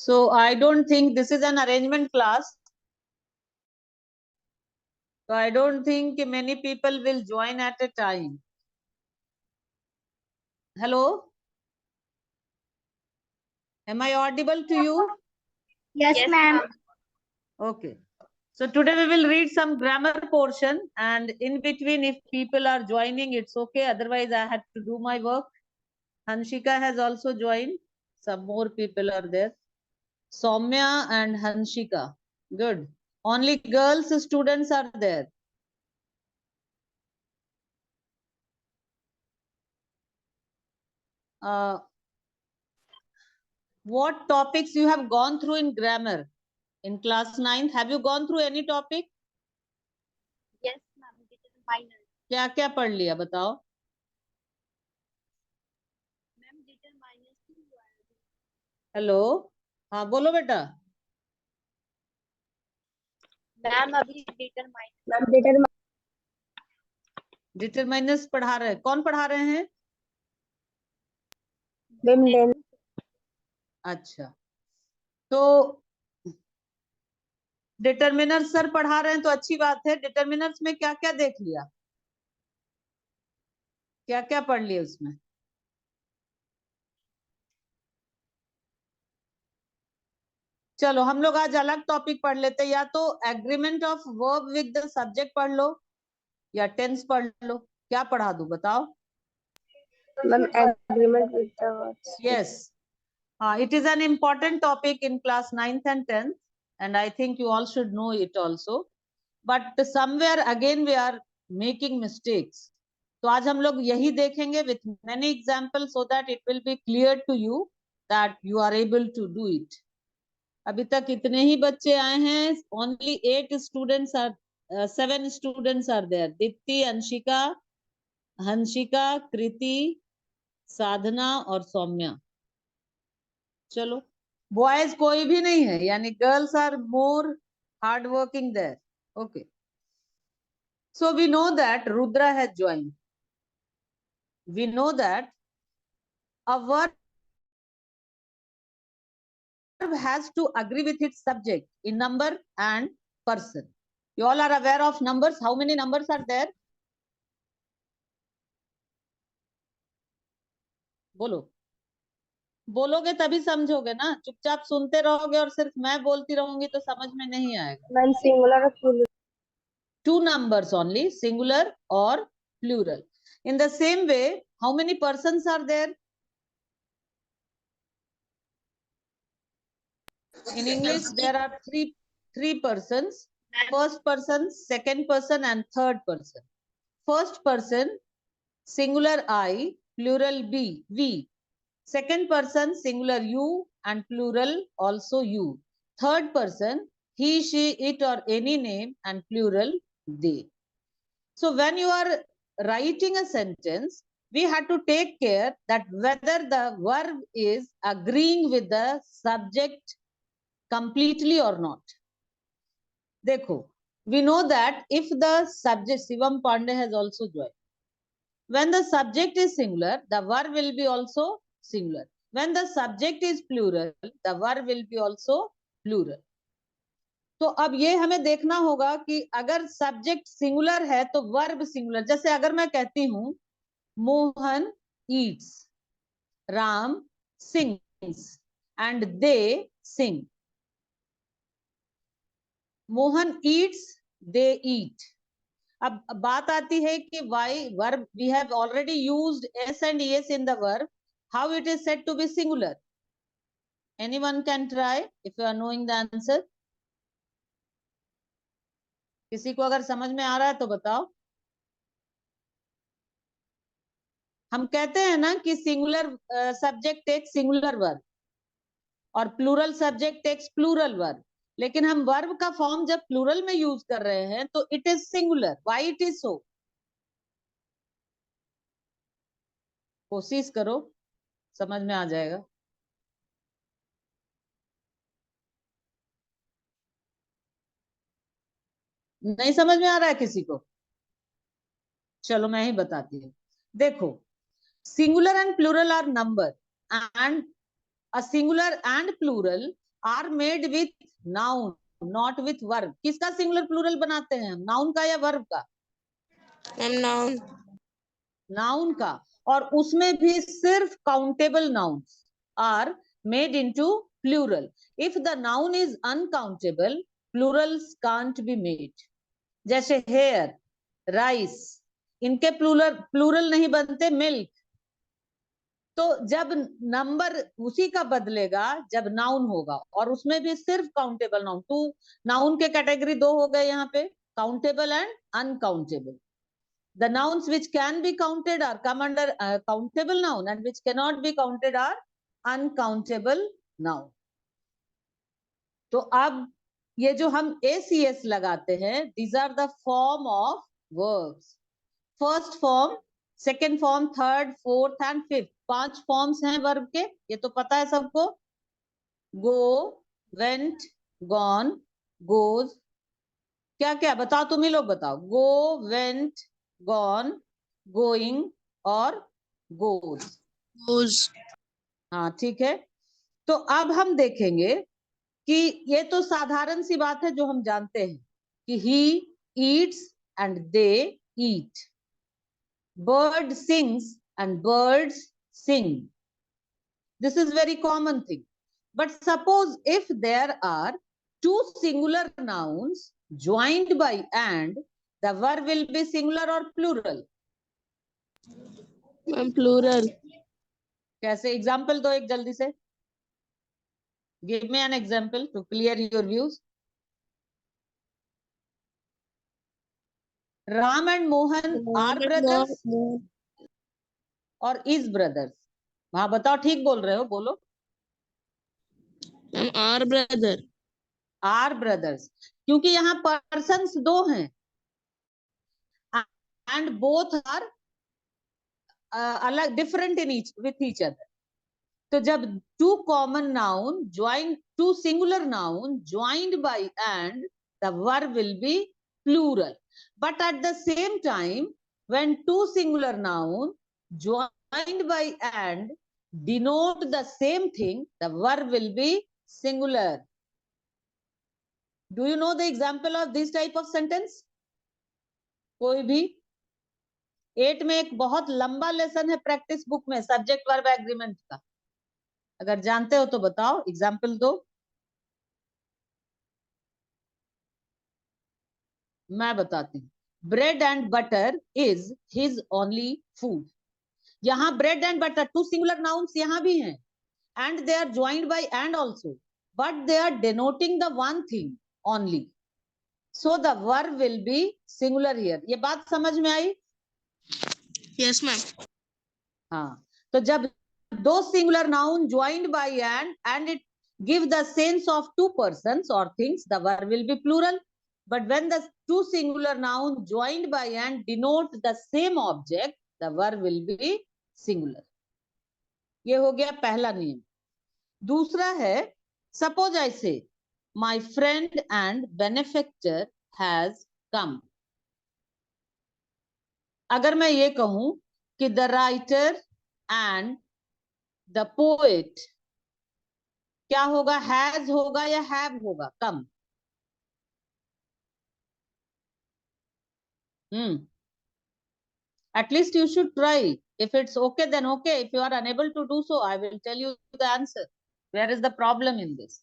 So I don't think this is an arrangement class. So I don't think many people will join at a time. Hello? Am I audible to you? Yes, ma'am. Okay. So today we will read some grammar portion, and in between if people are joining, it's okay. Otherwise I had to do my work. Hanshika has also joined. Some more people are there. Soumya and Hanshika. Good. Only girls students are there. What topics you have gone through in grammar in class 9th? Have you gone through any topic? Yes, ma'am. Determiner. क्या क्या पढ़ लिया बताओ? Ma'am, determiner. Hello, हाँ बोलो बेटा. Ma'am अभी determiner. Determiners पढ़ा रहे हैं. कौन पढ़ा रहे हैं? अच्छा, तो डिटरमिनर सर पढ़ा रहे हैं तो अच्छी बात है. डिटरमिनर्स में क्या क्या देख लिया? क्या क्या पढ़ लिया उसमें? चलो हम लोग आज अलग टॉपिक पढ़ लेते हैं. या तो agreement of verb with the subject पढ़ लो या टेंस पढ़ लो. क्या पढ़ा दूं बताओ? Ma'am, agreement with the words. Yes. It is an important topic in class 9th and 10th, and I think you all should know it also. But somewhere again we are making mistakes. तो आज हम लोग यही देखेंगे with many examples so that it will be clear to you that you are able to do it. अभी तक इतने ही बच्चे आए हैं. Only 7 students are there. Deepti, Anshika, Hansika, कृति, साधना और सौम्या. चलो, बॉयज कोई भी नहीं है, यानी girls are more hard working there. Okay, so we know that Rudra has joined. We know that a verb has to agree with its subject in number and person. You all are aware of numbers. How many numbers are there? बोलो. बोलोगे तभी समझोगे ना. चुपचाप सुनते रहोगे और सिर्फ मैं बोलती रहूंगी तो समझ में नहीं आएगा. Ma'am, singular or plural? 2 numbers only, singular or plural. In the same way, how many persons are there? In English, there are three persons. First person, second person, and third person. First person, singular I, plural B, we. Second person, singular you, and plural also you. Third person, he, she, it, or any name, and plural they. So when you are writing a sentence, we had to take care that whether the verb is agreeing with the subject completely or not. Dekho, we know that if the subject, Shivam Pandey has also joined. When the subject is singular, the verb will be also singular. When the subject is plural, the verb will be also plural. तो अब ये हमें देखना होगा कि अगर subject singular है तो वर्ब सिंगुलर. जैसे अगर मैं कहती हूं Mohan eats, Ram sings and they sing. Mohan eats, they eat. अब बात आती है कि why verb, we have already used S and S in the verb, how it is said to be singular? Anyone can try if you are knowing the answer. किसी को अगर समझ में आ रहा है तो बताओ. हम कहते हैं ना कि singular subject takes singular verb और plural subject takes plural verb. लेकिन हम वर्ब का फॉर्म जब प्लूरल में यूज कर रहे हैं तो it is singular. Why it is so? कोशिश करो, समझ में आ जाएगा. नहीं समझ में आ रहा है किसी को? चलो मैं ही बताती हूँ. देखो, singular and plural are number, and a singular and plural are made with noun not with verb. किसका सिंगुलर प्लूरल बनाते हैं, नाउन का या वर्ब का? नाउन। नाउन का। और उसमें भी सिर्फ countable nouns are made into plural. If the noun is uncountable, plurals can't be made. जैसे हेयर, राइस, इनके प्लूरल नहीं बनते। मिल्क। तो जब नंबर उसी का बदलेगा जब नाउन होगा, और उसमें भी सिर्फ काउंटेबल नाउन। टू नाउन के कैटेगरी दो हो गए यहाँ पे, countable and uncountable. The nouns which can be counted are come under countable noun, and which cannot be counted are uncountable noun. तो अब ये जो हम ACS लगाते हैं, these are the form of verbs. First form, second form, third, fourth and fifth. 5 forms हैं verb के, ये तो पता है सबको। go, went, gone, goes, क्या क्या बताओ, तुम ही लोग बताओ। go, went, gone, going और goes। हाँ ठीक है। तो अब हम देखेंगे कि ये तो साधारण सी बात है जो हम जानते हैं कि he eats and they eat, bird sings and birds sing. This is very common thing. But suppose if there are two singular nouns joined by and, the verb will be singular or plural? Plural. कैसे? Example दो एक जल्दी से। Give me an example to clear your views. Ram and Mohan are brothers or is brothers. हाँ बताओ, ठीक बोल रहे हो, बोलो। Are brother. आर ब्रदर्स, क्योंकि यहाँ पर्सन्स दो हैं एंड बोथ आर अलग, different in with each other. तो जब two common noun join, two singular noun joined by and, the verb will be plural. But at the same time when two singular noun joined by and denote the same thing, the verb will be singular. Do you know the example of this type of sentence? कोई भी? 8 में एक बहुत लंबा lesson है practice book में, subject verb agreement का। अगर जानते हो तो बताओ, एग्जाम्पल दो। मैं बताती हूँ। Bread and butter is his only food. यहाँ bread and butter two singular nouns यहाँ भी हैं, and they are joined by and also, but they are denoting the one thing only, so the verb will be singular here. ये बात समझ में आई? Yes ma'am. हाँ, तो जब दो singular noun joined by and it give the sense of two persons or things, the verb will be plural. But when the two singular noun joined by and denote the same object, the verb will be singular. ये हो गया पहला नियम। दूसरा है, suppose I say my friend and benefactor has come. अगर मैं ये कहूं कि the writer and the poet, क्या होगा? हैज होगा या हैव होगा? Come. At least you should try. If it's okay then okay, if you are unable to do so, I will tell you the answer. Where is the problem in this?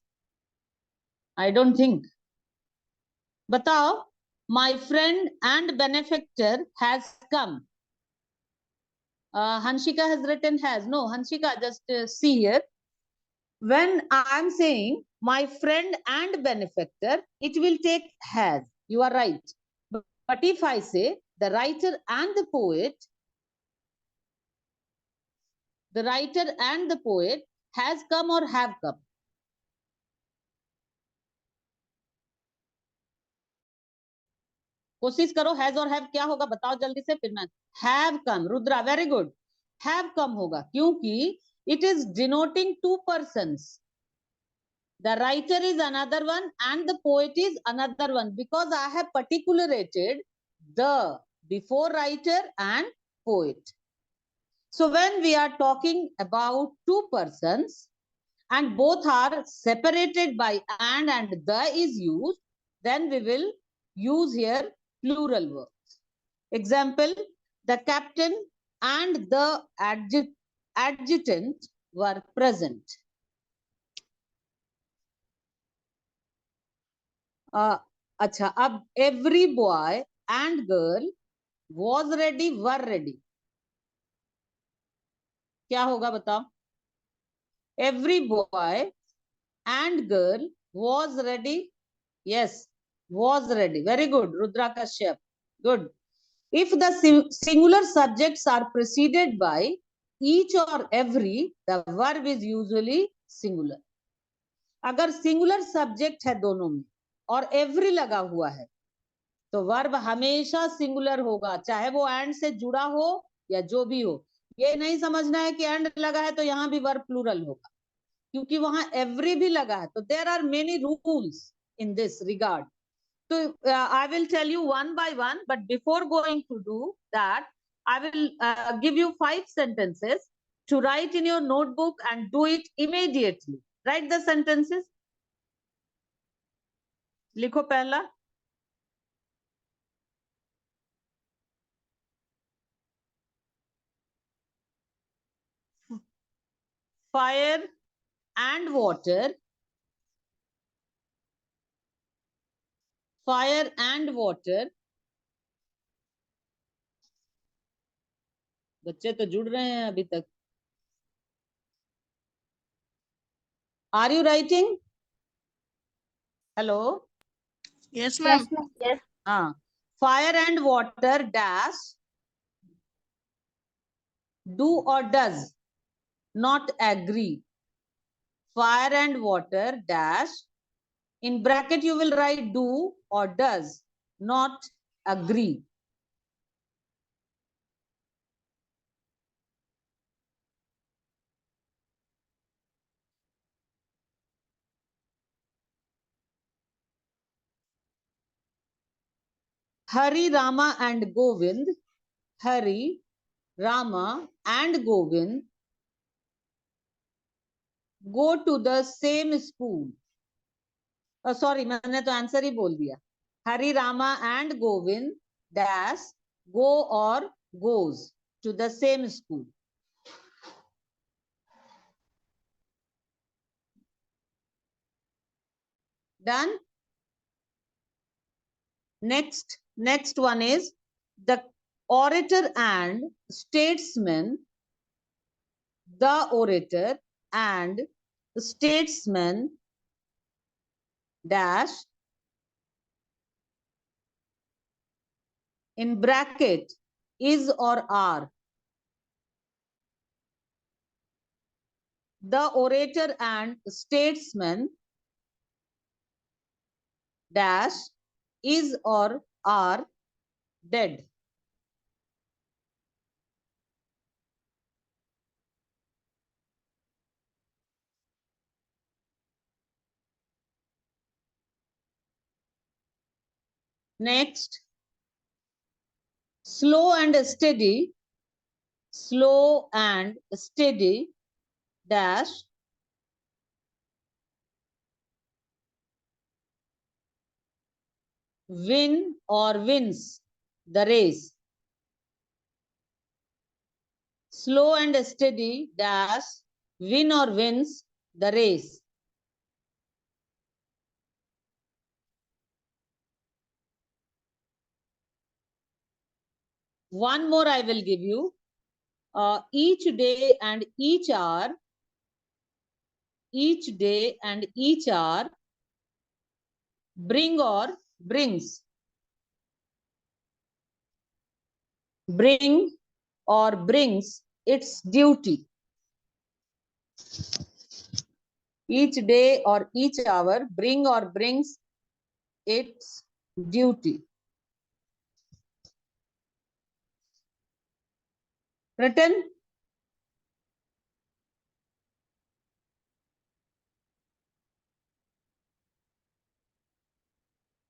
I don't think. बताओ, my friend and benefactor has come. Hanshika has written has. No, Hanshika, just see here. When I am saying my friend and benefactor, it will take has. You are right. But if I say the writer and the poet has come or have come. कोशिश करो, has और have क्या होगा बताओ जल्दी से, फिर मैं। Have come, Rudra very good. Have come होगा क्योंकि it is denoting two persons. The writer is another one and the poet is another one, because I have particulated the before writer and poet. So when we are talking about two persons, and both are separated by and the is used, then we will use here plural verbs. Example, the captain and the adjutant were present. अच्छा, अब every boy and girl was ready, were ready. क्या होगा बताओ? Every boy and girl was ready. Yes, was ready. Very good, Rudra Kashyap. Good. If the singular subjects are preceded by each or every, the verb is usually singular. अगर singular subject है दोनों में और every लगा हुआ है तो verb हमेशा सिंगुलर होगा, चाहे वो एंड से जुड़ा हो या जो भी हो. ये नहीं समझना है कि एंड लगा है तो यहाँ भी वर्ब प्लूरल होगा, क्योंकि वहां एवरी भी लगा है. तो there are many rules in this regard. So I will tell you one by one, but before going to do that, I will give you 5 sentences to write in your notebook and do it immediately. Write the sentences. लिखो पहला. Fire and water. Fire and water. बच्चे तो जुड़ रहे हैं अभी तक. Are you writing? Hello. Yes, ma'am. Yes. Fire and water dash do or does not agree. Fire and water dash, in bracket you will write do or does not agree. Hari, Rama and Govind. Hari, Rama and Govind go to the same school. Sorry, मैंने तो answer ही बोल दिया. Hari, Rama and Govind dash go or goes to the same school. Done. Next one is the orator and statesman. The orator and statesman dash, in bracket is or are. The orator and statesman dash is or are dead. Next, slow and steady. Slow and steady dash win or wins the race. Slow and steady dash win or wins the race. One more I will give you. Each day and each hour. Each day and each hour bring or brings. Bring or brings its duty. Each day or each hour bring or brings its duty. Written?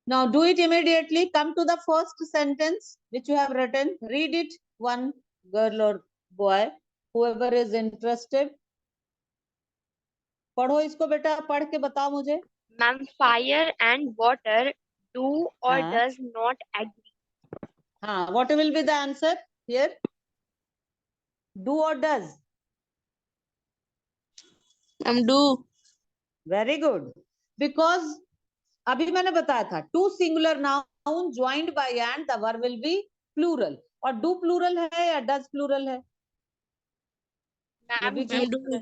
Now do it immediately. Come to the first sentence which you have written. Read it, one girl or boy, whoever is interested. पढ़ो इसको बेटा, पढ़ के बताओ मुझे। Ma'am, fire and water do or हाँ does not agree. हाँ, what will be the answer here? Do or does? Ma'am, do. Very good. Because अभी मैंने बताया था two singular noun joined by and the verb will be plural, और do plural है या does plural है? ये भी Ma'am, Ma'am, clear, do.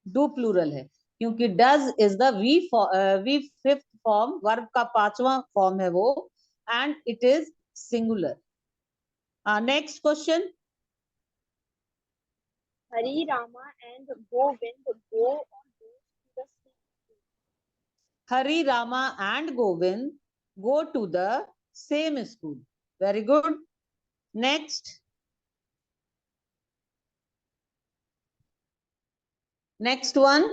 Do plural है, क्योंकि does is the V fifth form, verb का पांचवा फॉर्म है वो, and it is singular. Next question. Hari, Rama and Govind go on boats to the sea. Hari, Rama and Govind go to the same school. Very good. Next. Next one.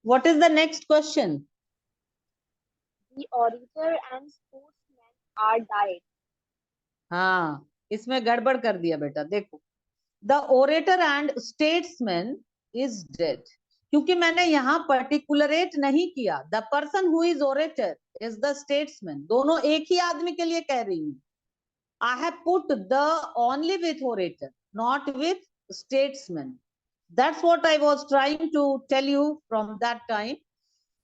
What is the next question? The orator and sportsman are died. हाँ, इसमें गड़बड़ कर दिया बेटा, देखो। The orator and statesman is dead. क्योंकि मैंने यहाँ पर्टिकुलरेट नहीं किया। The person who is orator is the statesman. दोनों एक ही आदमी के लिए कह रही हूँ। I have put the only with orator, not with statesman. That's what I was trying to tell you from that time,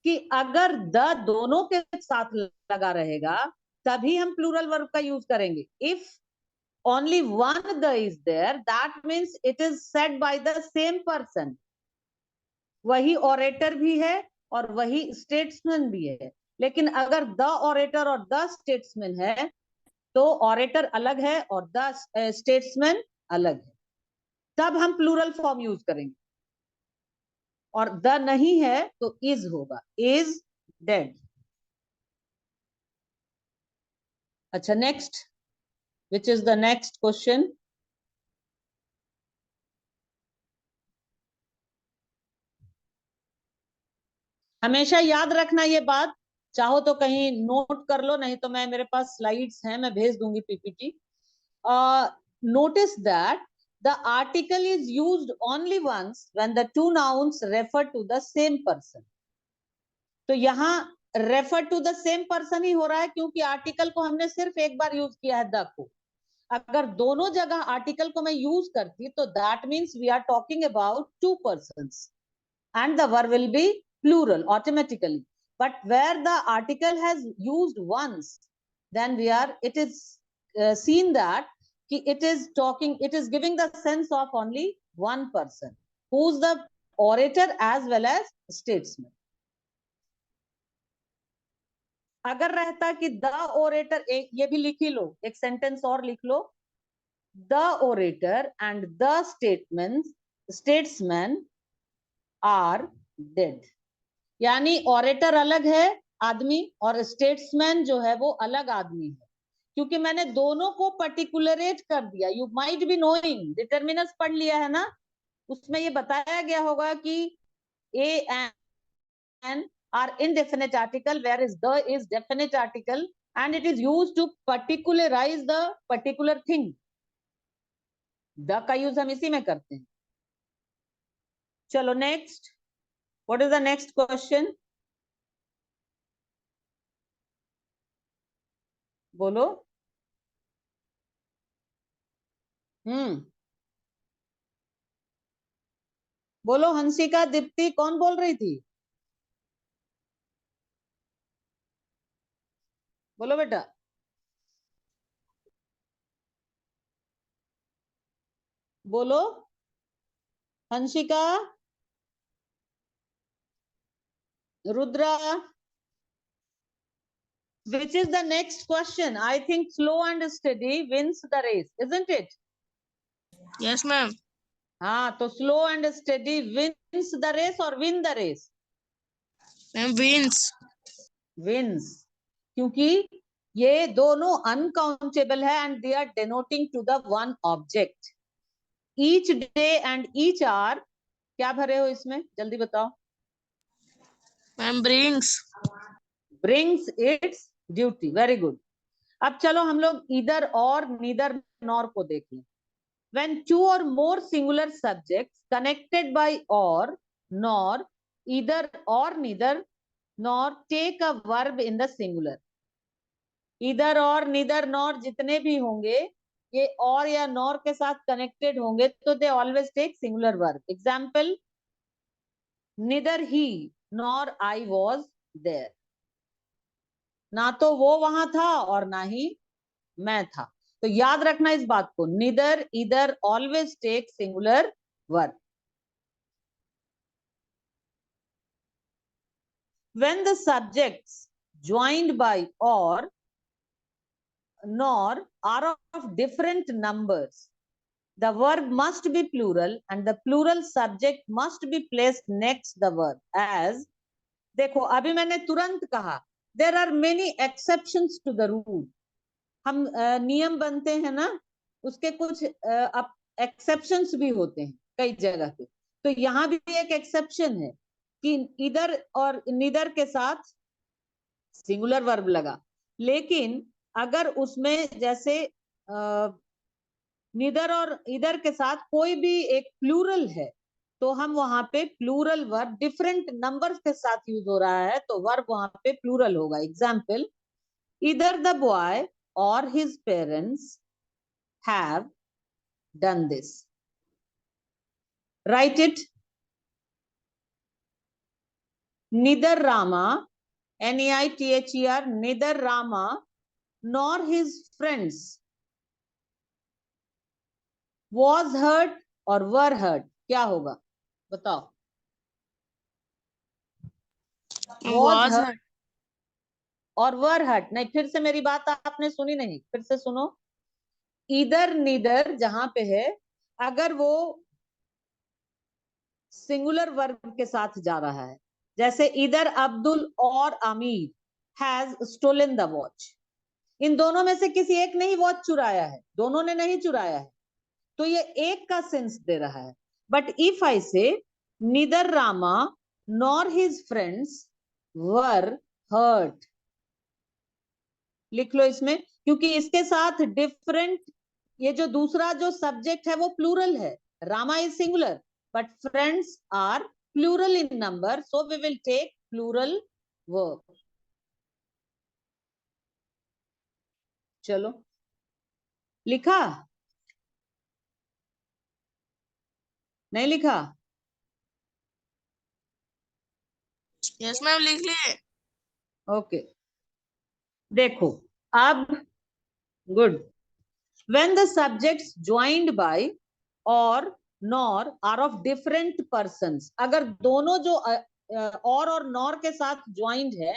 कि अगर the दोनों के साथ लगा रहेगा तभी हम प्लूरल वर्ब का यूज करेंगे। If only one the is there, that means it is said by the same person. वही orator भी है और वही statesman भी है, लेकिन अगर the orator और the statesman है तो orator अलग है और the statesman अलग है, तब हम प्लूरल फॉर्म यूज करेंगे। और द नहीं है तो इज होगा, इज डेड। अच्छा, next, which is the next question? हमेशा याद रखना ये बात, चाहो तो कहीं नोट कर लो, नहीं तो मैं, मेरे पास स्लाइड्स हैं, मैं भेज दूंगी PPT. Notice that the article is used only once when the two nouns refer to the same person. तो यहाँ refer to the same person ही हो रहा है, क्योंकि आर्टिकल को हमने सिर्फ एक बार यूज किया है, द को। अगर दोनों जगह आर्टिकल को मैं यूज करती तो that means we are talking about two persons and the verb will be plural automatically. But where the article has used once, then it is seen that it is talking, it is giving the sense of only one person, who's the orator as well as statesman. अगर रहता कि the orator, एक ये भी लिख ही लो, एक sentence और लिख लो, the orator and the statesman are dead. यानी ऑरेटर अलग है आदमी और स्टेट्समैन जो है वो अलग आदमी है, क्योंकि मैंने दोनों को पर्टिकुलरेट कर दिया। यू माइट बी नोइंग, डिटर्मिनस पढ़ लिया है ना, उसमें ये बताया गया होगा कि a and are indefinite article, where is the is definite article, and it is used to particularise the particular thing. The का यूज हम इसी में करते हैं। चलो next, what is the next question? बोलो। बोलो, हंसिका, दीप्ति, कौन बोल रही थी? बोलो बेटा। बोलो, Hansika, Rudra. Which is the next question? I think slow and steady wins the race, isn't it? Yes, ma'am. हाँ, तो slow and steady wins the race or win the race? Ma'am, wins. Wins, क्योंकि ये दोनों uncountable है and they are denoting to the one object. Each day and each hour, क्या भरे हो इसमें, जल्दी बताओ। Ma'am, brings. Brings its duty. Very good. अब चलो हम लोग इधर और नीदर नॉर को देख लें। When two or more singular subjects connected by or, nor, either or neither, nor take a verb in the singular. इधर और निदर नॉर जितने भी होंगे ये और या नॉर के साथ कनेक्टेड होंगे तो they always take singular verb. Example, neither he nor I was there. ना तो वो वहां था और ना ही मैं था. तो याद रखना इस बात को, neither either always take singular verb. When the subjects joined by or, nor are of different numbers, the verb must be plural and the plural subject must be placed next the verb. As, देखो अभी मैंने तुरंत कहा, there are many exceptions to the rule. हम नियम बनते हैं ना, उसके कुछ एक्सेप्शंस भी होते हैं कई जगह पे. तो यहाँ भी एक एक्सेप्शन है कि इधर और निदर के साथ सिंगुलर वर्ब लगा, लेकिन अगर उसमें जैसे निदर और इधर के साथ कोई भी एक प्लूरल है तो हम वहां पे प्लूरल वर्ब डिफरेंट नंबर्स के साथ यूज हो रहा है तो वर्ब वहां पे प्लूरल होगा. एग्जाम्पल, इधर द बॉय और his parents have done this. Right it. neither Rama, Neither, neither Rama nor his friends was hurt और were hurt. क्या होगा बताओ? was hurt और were hurt. नहीं, फिर से मेरी बात आपने सुनी नहीं, फिर से सुनो. इधर निदर जहां पे है, अगर वो सिंगुलर वर्ब के साथ जा रहा है, जैसे इधर अब्दुल और Aamir has stolen the watch. इन दोनों में से किसी एक ने ही वॉच चुराया है, दोनों ने नहीं चुराया है, तो ये एक का सेंस दे रहा है. But if I say neither Rama nor his friends were hurt, लिख लो इसमें, क्योंकि इसके साथ डिफरेंट, ये जो दूसरा जो सब्जेक्ट है वो प्लूरल है. Rama is singular but friends are plural in number, so we will take plural verb. चलो लिखा? नहीं लिखा? यस मैम लिख लिए. ओके देखो अब, good. When the subjects joined by or nor are of different persons, अगर दोनों जो और nor के साथ ज्वाइंड है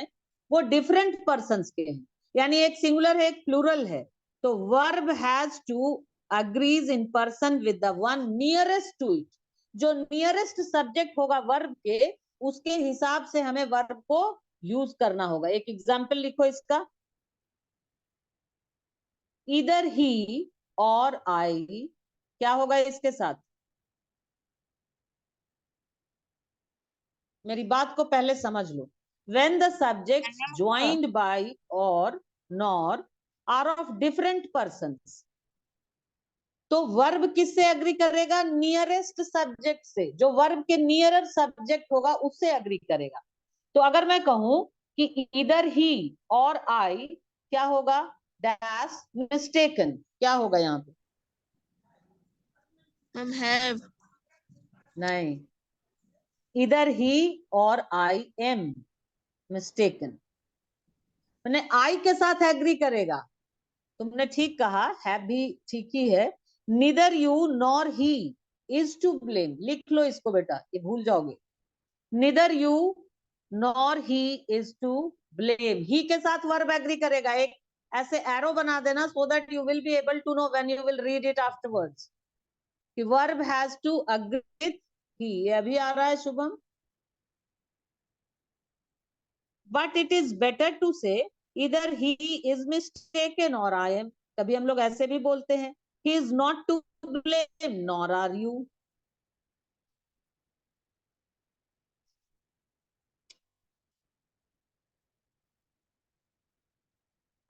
वो डिफरेंट पर्सन्स के हैं, यानी एक सिंगुलर है एक प्लूरल है, तो verb has to agrees in person with the one nearest to it. जो नियरेस्ट सब्जेक्ट होगा वर्ब के, उसके हिसाब से हमें वर्ब को यूज करना होगा. एक एग्जाम्पल लिखो इसका. इधर ही और आई, क्या होगा इसके साथ? मेरी बात को पहले समझ लो. When the subjects joined by or nor are of different persons, तो वर्ब किससे अग्री करेगा? नियरेस्ट सब्जेक्ट से. जो वर्ब के नियरर सब्जेक्ट होगा उससे अग्री करेगा. तो अगर मैं कहूं कि इधर ही और आई, क्या होगा? Dash mistaken. क्या होगा यहाँ पे? Ma'am have. नहीं, इधर ही और आई एम मिस्टेकन. मैंने आई के साथ एग्री करेगा. तुमने ठीक कहा, है भी ठीक ही है. Neither you nor he is to blame. लिख लो इसको बेटा, ये भूल जाओगे. Neither you nor he is to blame. He के साथ वर्ब एग्री करेगा. एक ऐसे एरो बना देना so that you will be able to know when you will read it afterwards कि verb has to agree with he. ये अभी आ रहा है Shubham. But it is better to say इधर ही इज मिस्टेकन और आई एम. कभी हम लोग ऐसे भी बोलते हैं, he is not to blame nor are you.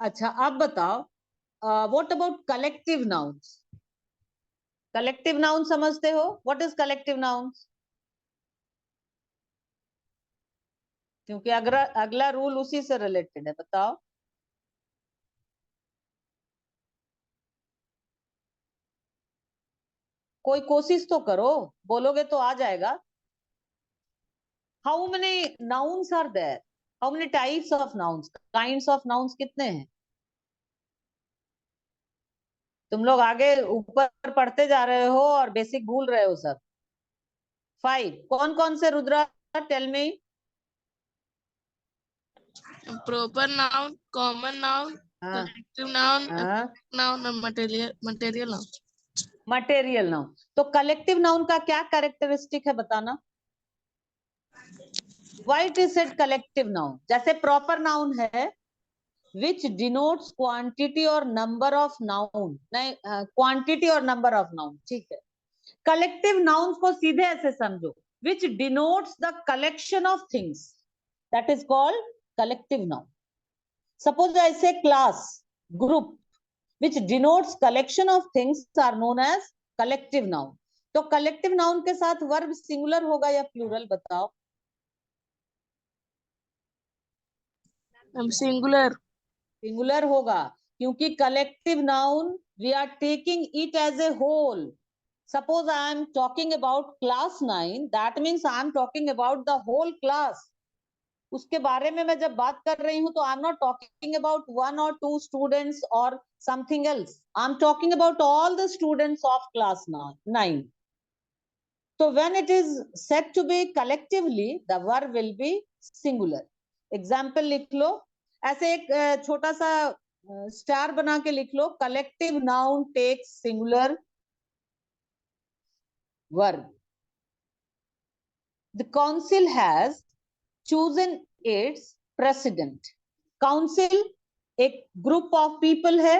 अच्छा अब बताओ, what about collective nouns? Collective noun समझते हो? What is collective noun? क्योंकि अगला रूल उसी से रिलेटेड है, बताओ। कोई कोशिश तो करो, बोलोगे तो आ जाएगा। How many nouns are there? How many types of nouns? Kinds of nouns कितने हैं? तुम लोग आगे ऊपर पढ़ते जा रहे हो और बेसिक भूल रहे हो सब। 5 कौन कौन से Rudra? Tell me. proper noun, common noun, हाँ collective noun, हाँ, noun and material noun. Material noun. तो कलेक्टिव नाउन का क्या कैरेक्टरिस्टिक है बताना? Why it is said collective noun? जैसे प्रॉपर नाउन है which denotes quantity or number of noun, नहीं क्वांटिटी और नंबर ऑफ नाउन, ठीक है। कलेक्टिव नाउन्स को सीधे ऐसे समझो, which denotes the collection of things, that is called collective noun. Suppose I say class, group, which denotes collection of things are known as collective noun. तो collective noun के साथ verb singular होगा या plural, बताओ? Singular. Singular होगा, क्योंकि collective noun we are taking it as a whole. Suppose I am talking about class 9, that means I am talking about the whole class. उसके बारे में मैं जब बात कर रही हूँ तो I am not talking about 1 or 2 students और something else, I am talking about all the students of class 9. So when it is said to be collectively, the verb will be singular. Example लिख लो, ऐसे एक छोटा सा star बना के लिख लो, collective noun takes singular verb. The council has chosen its president. Council एक group of people है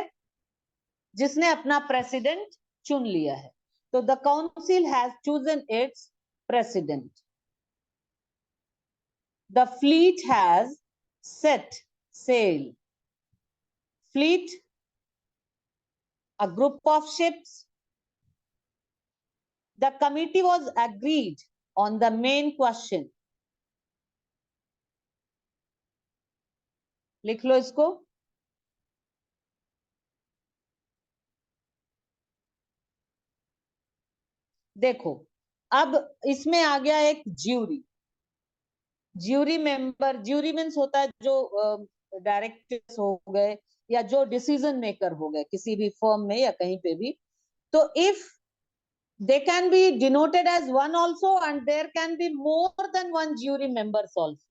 जिसने अपना प्रेसिडेंट चुन लिया है, तो the council has chosen its president. The fleet has set sail. Fleet, a group of ships. The committee was agreed on the main question. लिख लो इसको। देखो, अब इसमें आ गया एक jury. Jury member, jury means होता है जो डायरेक्टर्स हो गए या जो डिसीजन मेकर हो गए किसी भी फर्म में या कहीं पे भी। तो if they can be denoted as one also and there can be more than one jury members also.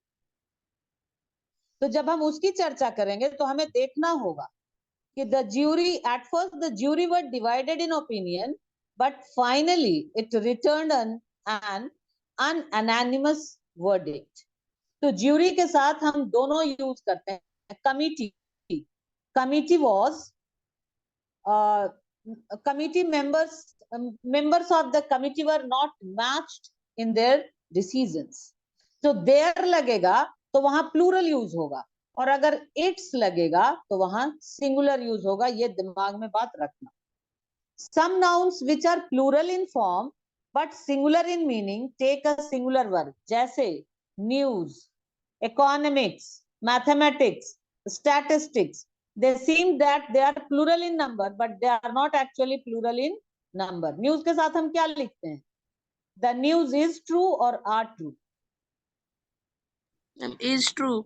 तो जब हम उसकी चर्चा करेंगे तो हमें देखना होगा कि the jury, at first the jury were divided in opinion, but finally it returned an unanimous verdict. तो ज्यूरी के साथ हम दोनों यूज करते हैं। Committee, committee was committee members of the committee were not matched in their decisions. तो there लगेगा तो वहां प्लूरल यूज होगा, और अगर इट्स लगेगा तो वहां सिंगुलर यूज होगा। ये दिमाग में बात रखना। Some nouns which are plural in form but singular in meaning take a singular verb. जैसे news, economics, mathematics, statistics. They seem that they are plural in number, but they are not actually plural in number. News के साथ हम क्या लिखते हैं? The news is true or are true? Is true.